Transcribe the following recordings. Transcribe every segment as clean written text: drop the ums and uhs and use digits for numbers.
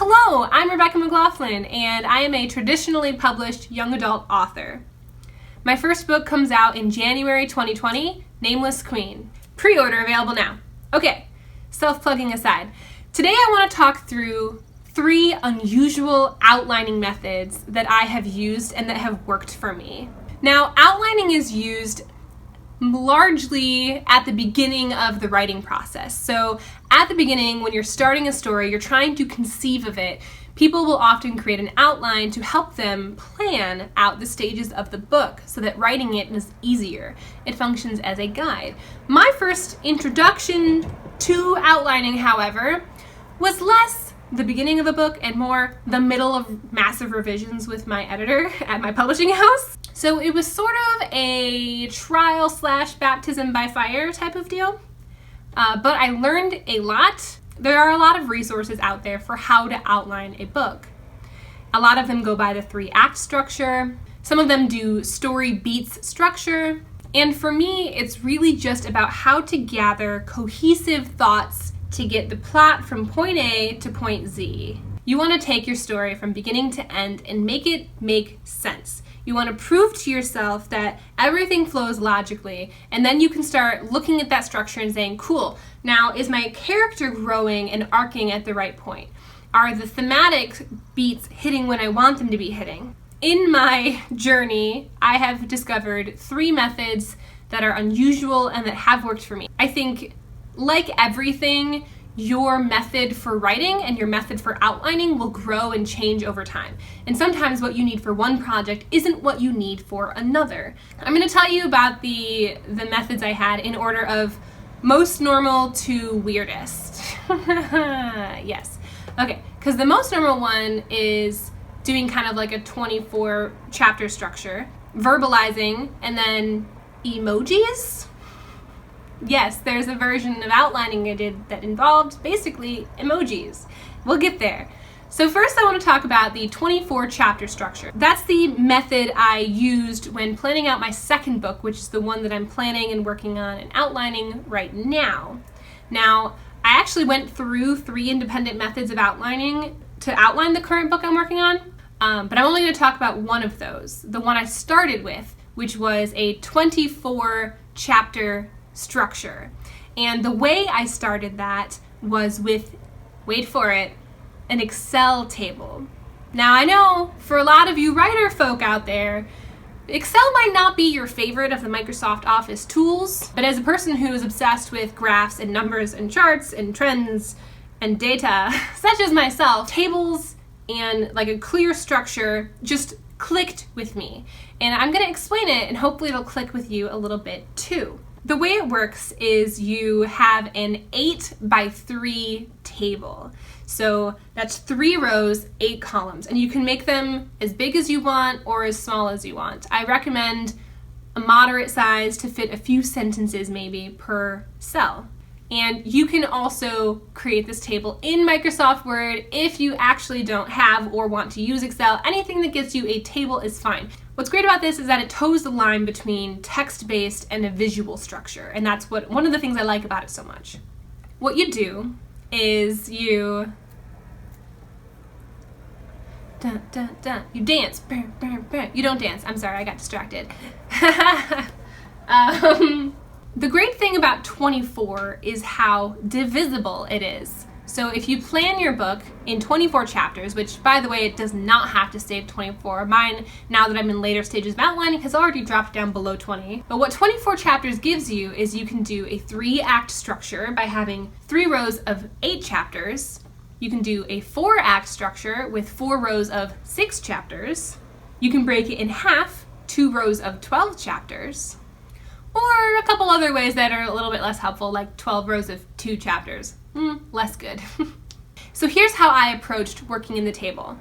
Hello, I'm Rebecca McLaughlin, and I am a traditionally published young adult author. My first book comes out in January 2020, Nameless Queen. Pre-order available now. Okay, self-plugging aside. Today I want to talk through 3 unusual outlining methods that I have used and that have worked for me. Now, outlining is used largely at the beginning of the writing process. So at the beginning, when you're starting a story, you're trying to conceive of it, people will often create an outline to help them plan out the stages of the book so that writing it is easier. It functions as a guide. My first introduction to outlining, however, was less the beginning of the book and more the middle of massive revisions with my editor at my publishing house. So it was sort of a trial / baptism by fire type of deal. But I learned a lot. There are a lot of resources out there for how to outline a book. A lot of them go by the 3-act structure. Some of them do story beats structure. And for me, it's really just about how to gather cohesive thoughts to get the plot from point A to point Z. You want to take your story from beginning to end and make it make sense. You want to prove to yourself that everything flows logically, and then you can start looking at that structure and saying, cool, now is my character growing and arcing at the right point? Are the thematic beats hitting when I want them to be hitting? In my journey, I have discovered 3 methods that are unusual and that have worked for me. I think, like everything, your method for writing and your method for outlining will grow and change over time. And sometimes what you need for one project isn't what you need for another. I'm going to tell you about the methods I had in order of most normal to weirdest. Yes. Okay, because the most normal one is doing kind of like a 24 chapter structure, verbalizing, and then emojis. Yes, there's a version of outlining I did that involved basically emojis. We'll get there. So first I want to talk about the 24 chapter structure. That's the method I used when planning out my second book, which is the one that I'm planning and working on and outlining right now. Now, I actually went through 3 independent methods of outlining to outline the current book I'm working on, but I'm only going to talk about one of those, the one I started with, which was a 24 chapter structure. And the way I started that was with, wait for it, an Excel table. Now I know for a lot of you writer folk out there, Excel might not be your favorite of the Microsoft Office tools, but as a person who is obsessed with graphs and numbers and charts and trends and data, such as myself, tables and like a clear structure just clicked with me. And I'm going to explain it and hopefully it'll click with you a little bit too. The way it works is you have an 8 by 3 table. So that's 3 rows, 8 columns, and you can make them as big as you want or as small as you want. I recommend a moderate size to fit a few sentences maybe per cell. And you can also create this table in Microsoft Word if you actually don't have or want to use Excel. Anything that gets you a table is fine. What's great about this is that it toes the line between text-based and a visual structure, and that's one of the things I like about it so much. What you do is you dance. You don't dance. I'm sorry, I got distracted. The great thing about 24 is how divisible it is. So if you plan your book in 24 chapters, which by the way, it does not have to stay at 24. Mine, now that I'm in later stages of outlining, has already dropped down below 20. But what 24 chapters gives you is you can do a 3-act structure by having 3 rows of 8 chapters. You can do a 4-act structure with 4 rows of 6 chapters. You can break it in half, 2 rows of 12 chapters. Or a couple other ways that are a little bit less helpful, like 12 rows of 2 chapters. Less good. So here's how I approached working in the table.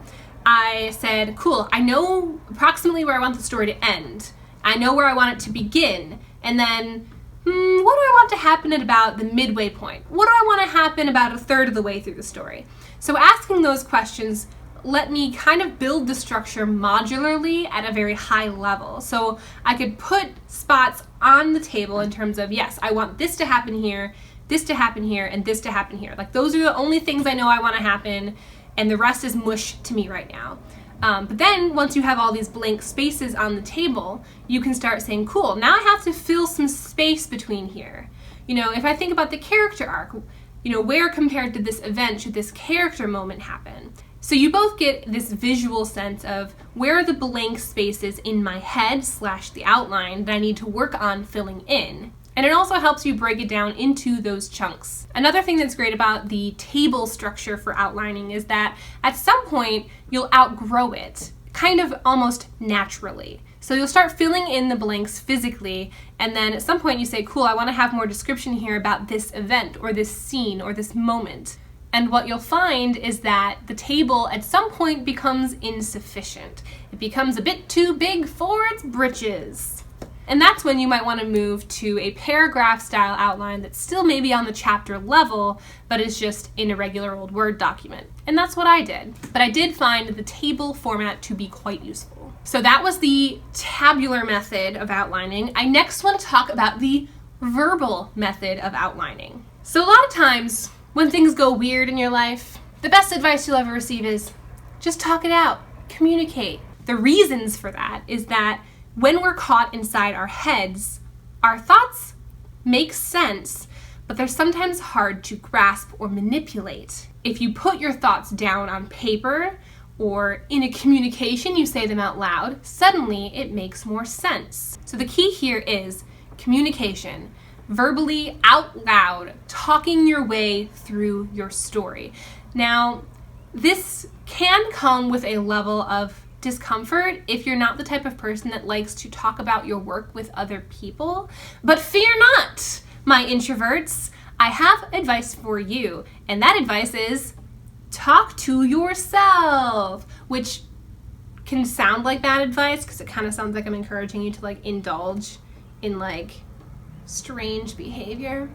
I said, cool, I know approximately where I want the story to end. I know where I want it to begin. And then, what do I want to happen at about the midway point? What do I want to happen about a third of the way through the story? So asking those questions let me kind of build the structure modularly at a very high level. So I could put spots on the table in terms of, yes, I want this to happen here, this to happen here, and this to happen here. Like those are the only things I know I want to happen. and the rest is mush to me right now. But then once you have all these blank spaces on the table, you can start saying, cool, now I have to fill some space between here. You know, if I think about the character arc, you know, where compared to this event should this character moment happen? So you both get this visual sense of where are the blank spaces in my head / the outline that I need to work on filling in. And it also helps you break it down into those chunks. Another thing that's great about the table structure for outlining is that at some point you'll outgrow it, kind of almost naturally. So you'll start filling in the blanks physically, and then at some point you say, cool, I want to have more description here about this event or this scene or this moment. And what you'll find is that the table at some point becomes insufficient. It becomes a bit too big for its britches. And that's when you might want to move to a paragraph style outline that's still maybe on the chapter level, but is just in a regular old Word document. And that's what I did. But I did find the table format to be quite useful. So that was the tabular method of outlining. I next want to talk about the verbal method of outlining. So a lot of times when things go weird in your life, the best advice you'll ever receive is just talk it out, communicate. The reasons for that is that when we're caught inside our heads, our thoughts make sense, but they're sometimes hard to grasp or manipulate. If you put your thoughts down on paper or in a communication, you say them out loud, suddenly it makes more sense. So the key here is communication, verbally out loud, talking your way through your story. Now, this can come with a level of discomfort if you're not the type of person that likes to talk about your work with other people. But fear not, my introverts. I have advice for you, and that advice is talk to yourself, which can sound like bad advice because it kind of sounds like I'm encouraging you to like indulge in like strange behavior.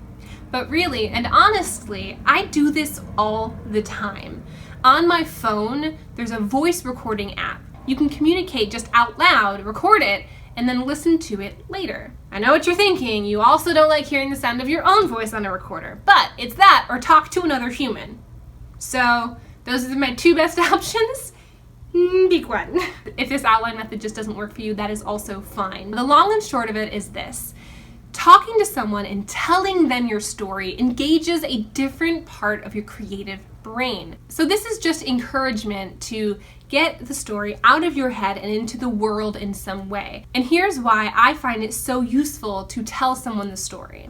But really and honestly, I do this all the time. On my phone, there's a voice recording app. You can communicate just out loud, record it, and then listen to it later. I know what you're thinking. You also don't like hearing the sound of your own voice on a recorder, but it's that or talk to another human. So those are my two best options. Pick one. If this outline method just doesn't work for you, that is also fine. The long and short of it is this. Talking to someone and telling them your story engages a different part of your creative brain. So this is just encouragement to get the story out of your head and into the world in some way. And here's why I find it so useful to tell someone the story.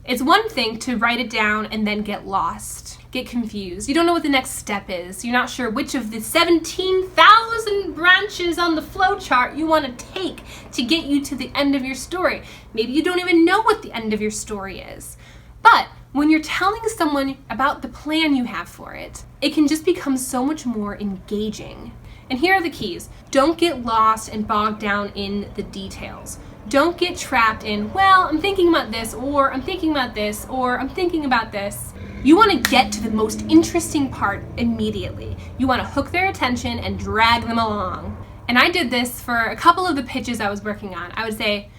It's one thing to write it down and then get lost, get confused. You don't know what the next step is. You're not sure which of the 17,000 branches on the flowchart you want to take to get you to the end of your story. Maybe you don't even know what the end of your story is. But when you're telling someone about the plan you have for it, it can just become so much more engaging. And here are the keys. Don't get lost and bogged down in the details. Don't get trapped in, well, I'm thinking about this, or I'm thinking about this, or I'm thinking about this. You want to get to the most interesting part immediately. You want to hook their attention and drag them along. And I did this for a couple of the pitches I was working on. I would say,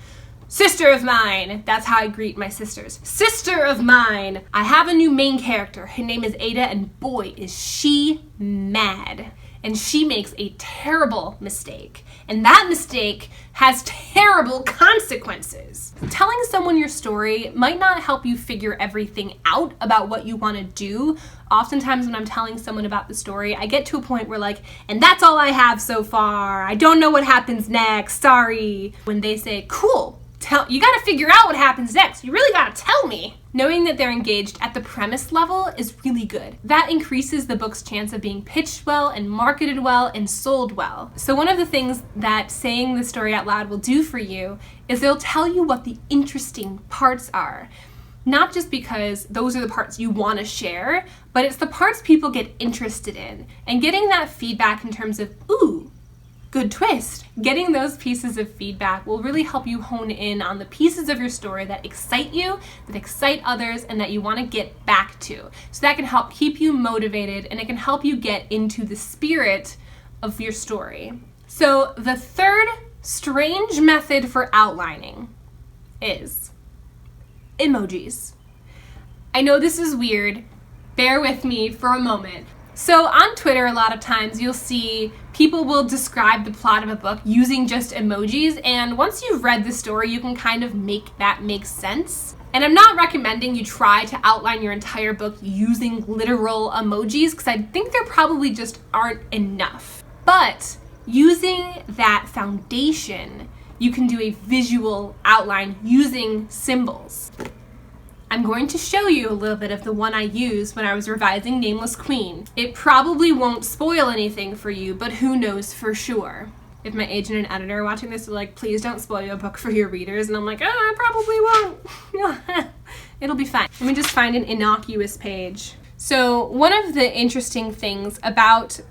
sister of mine. That's how I greet my sisters. Sister of mine. I have a new main character. Her name is Ada, and boy, is she mad. And she makes a terrible mistake. And that mistake has terrible consequences. Telling someone your story might not help you figure everything out about what you want to do. Oftentimes when I'm telling someone about the story, I get to a point where like, and that's all I have so far. I don't know what happens next. Sorry. When they say, cool, you gotta figure out what happens next. You really gotta tell me. Knowing that they're engaged at the premise level is really good. That increases the book's chance of being pitched well and marketed well and sold well. So one of the things that saying the story out loud will do for you is it'll tell you what the interesting parts are. Not just because those are the parts you want to share, but it's the parts people get interested in. And getting that feedback in terms of, ooh, good twist. Getting those pieces of feedback will really help you hone in on the pieces of your story that excite you, that excite others, and that you want to get back to. So that can help keep you motivated, and it can help you get into the spirit of your story. So the third strange method for outlining is emojis. I know this is weird. Bear with me for a moment. So on Twitter, a lot of times you'll see people will describe the plot of a book using just emojis, and once you've read the story, you can kind of make that make sense. And I'm not recommending you try to outline your entire book using literal emojis, because I think there probably just aren't enough. But using that foundation, you can do a visual outline using symbols. I'm going to show you a little bit of the one I used when I was revising Nameless Queen. It probably won't spoil anything for you, but who knows for sure. If my agent and editor are watching this, they're like, please don't spoil your book for your readers. And I'm like, oh, I probably won't. It'll be fine. Let me just find an innocuous page. So one of the interesting things about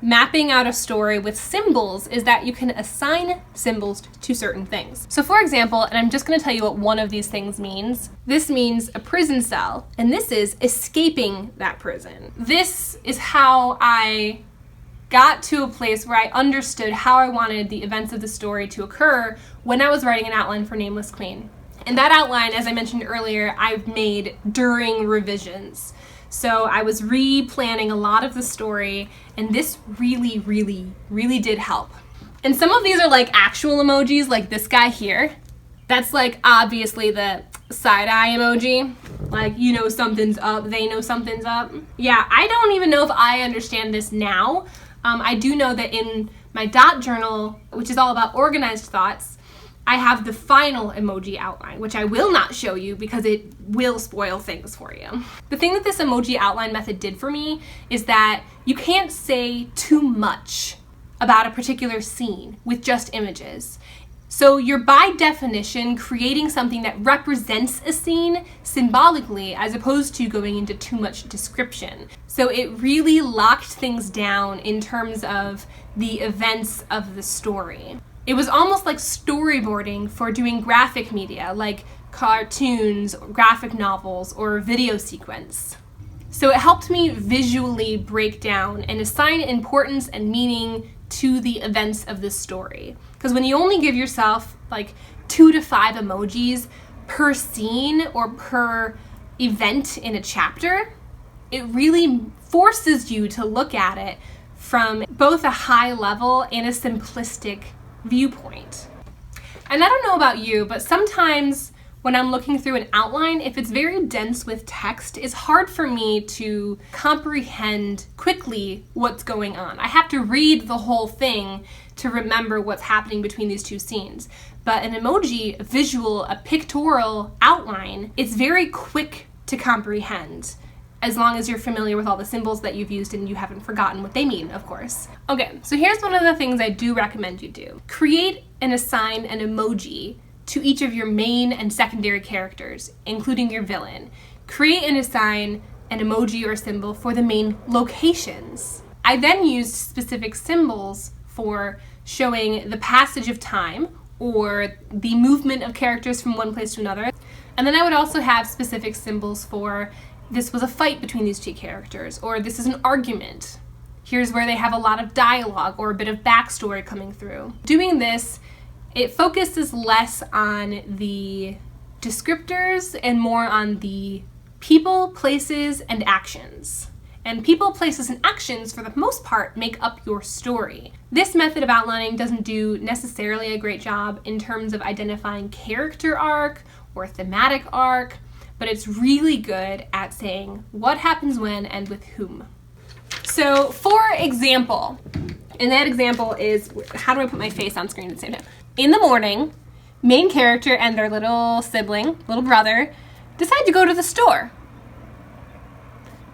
mapping out a story with symbols is that you can assign symbols to certain things. So for example, and I'm just going to tell you what one of these things means. This means a prison cell, and this is escaping that prison. This is how I got to a place where I understood how I wanted the events of the story to occur when I was writing an outline for Nameless Queen. And that outline, as I mentioned earlier, I've made during revisions. So I was replanning a lot of the story, and this really, really, really did help. And some of these are like actual emojis, like this guy here. That's like obviously the side-eye emoji. Like, you know something's up, they know something's up. Yeah, I don't even know if I understand this now. I do know that in my dot journal, which is all about organized thoughts, I have the final emoji outline, which I will not show you because it will spoil things for you. The thing that this emoji outline method did for me is that you can't say too much about a particular scene with just images. So you're by definition creating something that represents a scene symbolically as opposed to going into too much description. So it really locked things down in terms of the events of the story. It was almost like storyboarding for doing graphic media, like cartoons, graphic novels, or video sequence. So it helped me visually break down and assign importance and meaning to the events of the story. Because when you only give yourself like 2 to 5 emojis per scene or per event in a chapter, it really forces you to look at it from both a high level and a simplistic viewpoint. And I don't know about you, but sometimes when I'm looking through an outline, if it's very dense with text, it's hard for me to comprehend quickly what's going on. I have to read the whole thing to remember what's happening between these two scenes. But an emoji, a visual, a pictorial outline, it's very quick to comprehend, as long as you're familiar with all the symbols that you've used and you haven't forgotten what they mean, of course. Okay, so here's one of the things I do recommend you do. Create and assign an emoji to each of your main and secondary characters, including your villain. Create and assign an emoji or symbol for the main locations. I then used specific symbols for showing the passage of time or the movement of characters from one place to another. And then I would also have specific symbols for this was a fight between these two characters, or this is an argument. Here's where they have a lot of dialogue or a bit of backstory coming through. Doing this, it focuses less on the descriptors and more on the people, places, and actions. And people, places, and actions, for the most part, make up your story. This method of outlining doesn't do necessarily a great job in terms of identifying character arc or thematic arc, but it's really good at saying what happens when and with whom. So for example, and that example is, how do I put my face on screen at the same time? In the morning, main character and their little sibling, little brother, decide to go to the store.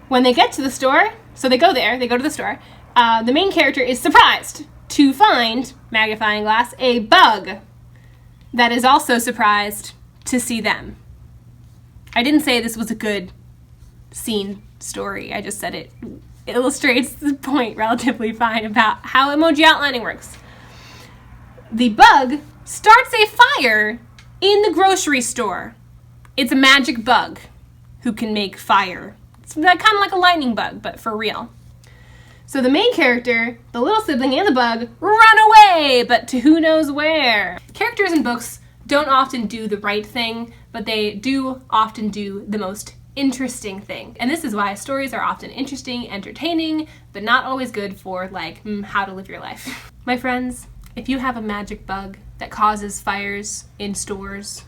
When they get to the store, so they go to the store, the main character is surprised to find, magnifying glass, a bug that is also surprised to see them. I didn't say this was a good scene story. I just said it illustrates the point relatively fine about how emoji outlining works. The bug starts a fire in the grocery store. It's a magic bug who can make fire. It's kind of like a lightning bug, but for real. So the main character, the little sibling, and the bug run away, but to who knows where. Characters in books don't often do the right thing, but they do often do the most interesting thing. And this is why stories are often interesting, entertaining, but not always good for like how to live your life. My friends, if you have a magic bug that causes fires in stores,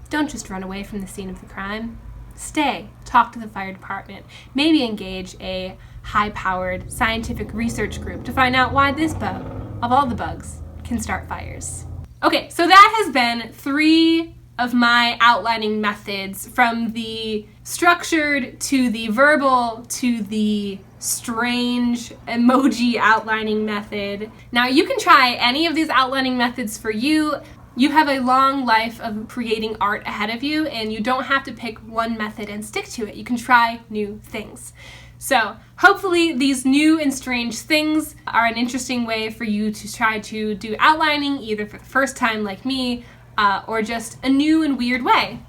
don't just run away from the scene of the crime. Stay, talk to the fire department, maybe engage a high-powered scientific research group to find out why this bug, of all the bugs, can start fires. Okay, so that has been 3 of my outlining methods, from the structured to the verbal to the strange emoji outlining method. Now you can try any of these outlining methods for you. You have a long life of creating art ahead of you, and you don't have to pick one method and stick to it. You can try new things. So hopefully these new and strange things are an interesting way for you to try to do outlining, either for the first time like me, or just a new and weird way.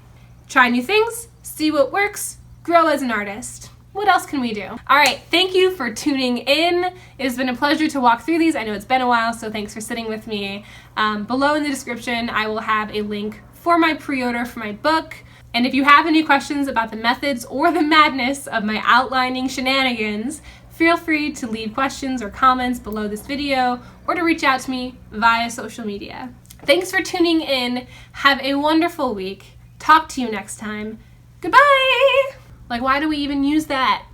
Try new things, see what works, grow as an artist. What else can we do? All right, thank you for tuning in. It has been a pleasure to walk through these. I know it's been a while, so thanks for sitting with me. Below in the description, I will have a link for my pre-order for my book. And if you have any questions about the methods or the madness of my outlining shenanigans, feel free to leave questions or comments below this video, or to reach out to me via social media. Thanks for tuning in. Have a wonderful week. Talk to you next time. Goodbye! Like, why do we even use that?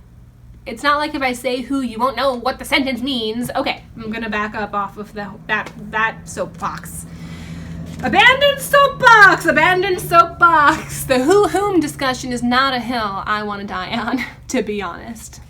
It's not like if I say who, you won't know what the sentence means. Okay, I'm gonna back up off of that soapbox. Abandoned soapbox! Abandoned soapbox! The who-whom discussion is not a hill I want to die on, to be honest.